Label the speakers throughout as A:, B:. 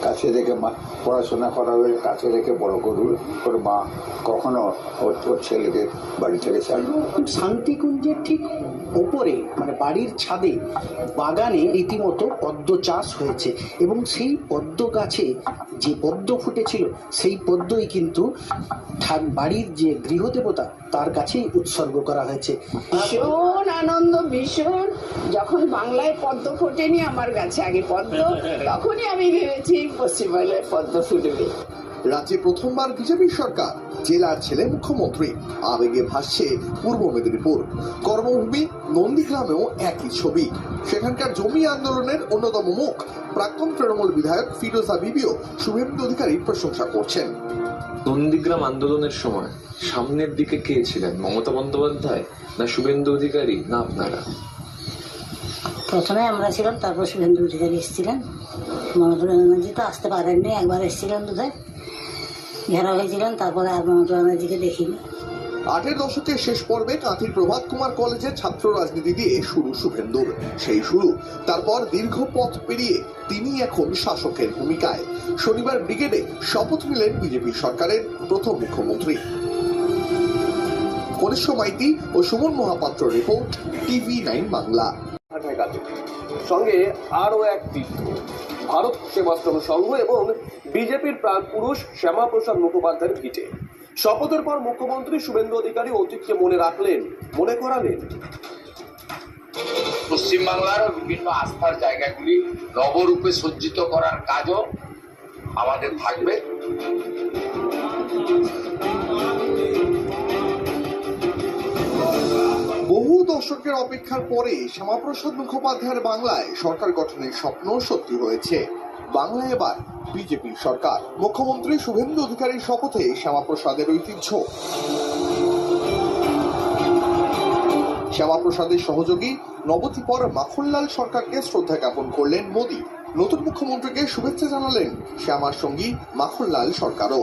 A: কাছে রেখে পড়াশোনা করাবে, কাছে রেখে বড় করবে। ওর মা কখনো ওর ছেলেকে বাড়ি থেকে ছাড়বে।
B: শান্তিকুঞ্জের ঠিক ওপরে মানে বাড়ির ছাদে বাগানে রীতিমতো পদ্ম চাষ হয়েছে এবং সেই পদ্ম গাছে যে পদ্ম ফুটেছিল সেই পদ্মই কিন্তু বাড়ির যে গৃহদেবতা তার কাছেই উৎসর্গ করা হয়েছে।
C: ভীষণ আনন্দ, ভীষণ। যখন বাংলায় পদ্ম ফোটেনি আমার কাছে আগে পদ্ম, তখনই আমি ভেবেছি পশ্চিমবাংলায় পদ্ম ফুটবে।
D: রাজ্যে প্রথমবার বিজেপি সরকার, জেলার ছেলে মুখ্যমন্ত্রী, আবেগে ভাসছে পূর্ব মেদিনীপুর। কর্মভূমি নন্দীগ্রামেও একই ছবি। সেখানকার জমি আন্দোলনের অন্যতম মুখ প্রাক্তন তৃণমূল বিধায়ক ফিরোজা বিবিও শুভেন্দু অধিকারীর প্রশংসা করছেন।
E: নন্দীগ্রাম আন্দোলনের সময় সামনের দিকে কে ছিলেন, মমতা বন্দ্যোপাধ্যায় না শুভেন্দু অধিকারী না আপনারা?
F: প্রথমে আমরা ছিলাম, তারপর শুভেন্দু অধিকারী এসেছিলেন। মমতা ব্যানার্জি তো আসতে পারেননি, একবার এসেছিলেন বোধহয়, ঘেরা হয়েছিলেন, তারপরে আর মমতা ব্যানার্জিকে দেখিনি।
D: 8-এর দশকের শেষ পর্বে কাঁথির প্রভাত কুমার কলেজে ছাত্র রাজনীতি দিয়ে শুরু শুভেন্দুর। সেই শুরু, তারপর দীর্ঘ পথ পেরিয়ে তিনি এখন শাসকের ভূমিকায়। শনিবার ব্রিগেডে শপথ নিলেন বিজেপি সরকারের প্রথম মুখ্যমন্ত্রী। কনিষ্ঠ মাইতি ও সুমন মহাপাত্র রিপোর্ট, TV9 বাংলা।
G: সঙ্গে আরও এক তীর্থ, ভারত সেবাশ্রম সংঘ এবং বিজেপির প্রাণ পুরুষ শ্যামাপ্রসাদ মুখোপাধ্যায়ের ভিটে। শপথের পর মুখ্যমন্ত্রী শুভেন্দু অধিকারী অতীতকে মনে রাখলেন, মনে করালেন।
H: পশ্চিমবাংলার বিভিন্ন আস্থার জায়গাগুলি নবরূপে সজ্জিত করার কাজও আমাদের থাকবে।
D: বহু দশকের অপেক্ষার পরে শ্যামাপ্রসাদ মুখোপাধ্যায়ের বাংলায় সরকার গঠনের স্বপ্ন সত্যি হয়েছে। বাংলায় এবার বিজেপি সরকার। মুখ্যমন্ত্রী শুভেন্দু অধিকারীর শপথে শ্যামাপ্রসাদের ঐতিহ্য। শ্যামাপ্রসাদের সহযোগী নবদ্বীপর মাখনলাল সরকারকে শ্রদ্ধা জ্ঞাপন করলেন মোদী। নতুন মুখ্যমন্ত্রীকে শুভেচ্ছা জানালেন শ্যামার সঙ্গী মাখনলাল সরকারও।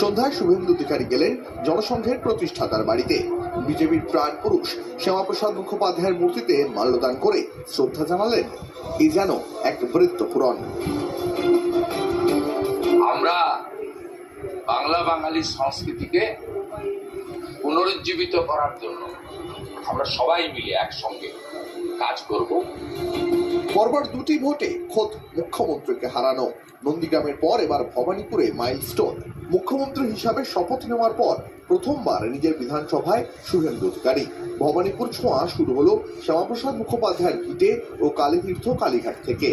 D: সন্ধ্যায় শুভেন্দু অধিকারী গেলেন জনসংঘের প্রতিষ্ঠাতার বাড়িতে। বিজেপির প্রাণ পুরুষ শ্যামাপ্রসাদ মুখোপাধ্যায়ের মূর্তিতে মাল্যদান করে শ্রদ্ধা জানালেন। এই যেন এক বৃত্ত পূরণ।
H: আমরা বাংলা বাঙালির সংস্কৃতিকে পুনরুজ্জীবিত করার জন্য আমরা সবাই মিলে একসঙ্গে কাজ করব।
D: পরপর দুটি ভোটে খোদ মুখ্যমন্ত্রীকে হারানো। নন্দীগ্রামের পর এবার ভবানীপুরে মাইলস্টোন। মুখ্যমন্ত্রী হিসাবে শপথ নেওয়ার পর প্রথমবার নিজের বিধানসভায় শুভেন্দু অধিকারী। ভবানীপুর ছোঁয়া শুরু হলো শ্যামাপ্রসাদ মুখোপাধ্যায়ের ভিটে ও কালীতীর্থ কালীঘাট থেকে।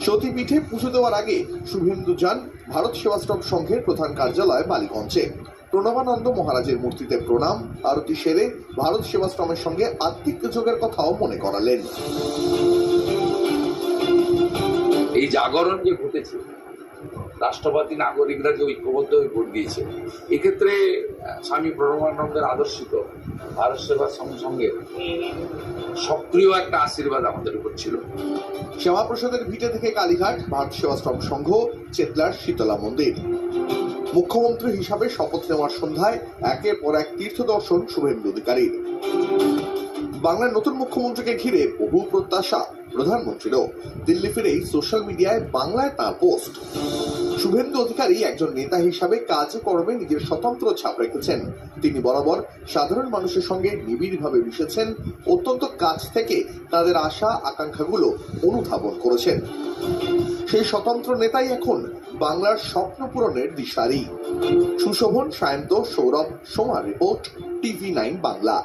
D: সতীপীঠে পুজো দেওয়ার আগে শুভেন্দু যান ভারত সেবাশ্রম সংঘের প্রধান কার্যালয় বালিগঞ্জে। প্রণবানন্দ মহারাজের মূর্তিতে প্রণাম, আরতি সেরে ভারত সেবাশ্রমের সঙ্গে আত্মিক যোগের কথাও মনে করালেন।
H: এই জাগরণ যে ঘটেছে, রাষ্ট্রবাদী নাগরিকরা যে ঐক্যবদ্ধ হয়ে ভোট দিয়েছে, এক্ষেত্রে স্বামী প্রণবানন্দের আদর্শিত ভারত সেবাশ্রম সঙ্গে সক্রিয় একটা আশীর্বাদ আমাদের উপর ছিল।
D: শ্যামাপ্রসাদের ভিটে থেকে কালীঘাট, ভারত সেবাশ্রম সংঘ, চেতলার শীতলা মন্দির। মুখ্যমন্ত্রী হিসাবে শপথ নেওয়ার সন্ধ্যায় একের পর এক তীর্থ দর্শন শুভেন্দু অধিকারীর। বাংলার নতুন মুখ্যমন্ত্রীকে ঘিরে বহু প্রত্যাশা প্রধানমন্ত্রীরও। দিল্লি ফিরেই সোশ্যাল মিডিয়ায় বাংলায় তাঁর পোস্ট। শুভেন্দু অধিকারী একজন নেতা হিসাবে কাজকর্মে নিজের স্বতন্ত্র ছাপ রেখেছেন। তিনি বরাবর সাধারণ মানুষের সঙ্গে নিবিড়ভাবে মিশেছেন, অত্যন্ত কাছ থেকে তাদের আশা আকাঙ্ক্ষাগুলো অনুধাবন করেছেন। সেই স্বতন্ত্র নেতাই এখন বাংলার স্বপ্ন পূরণের দিশারি। সুশোভন, সায়ন্ত, সৌরভ, সোমার রিপোর্ট, TV9 বাংলা।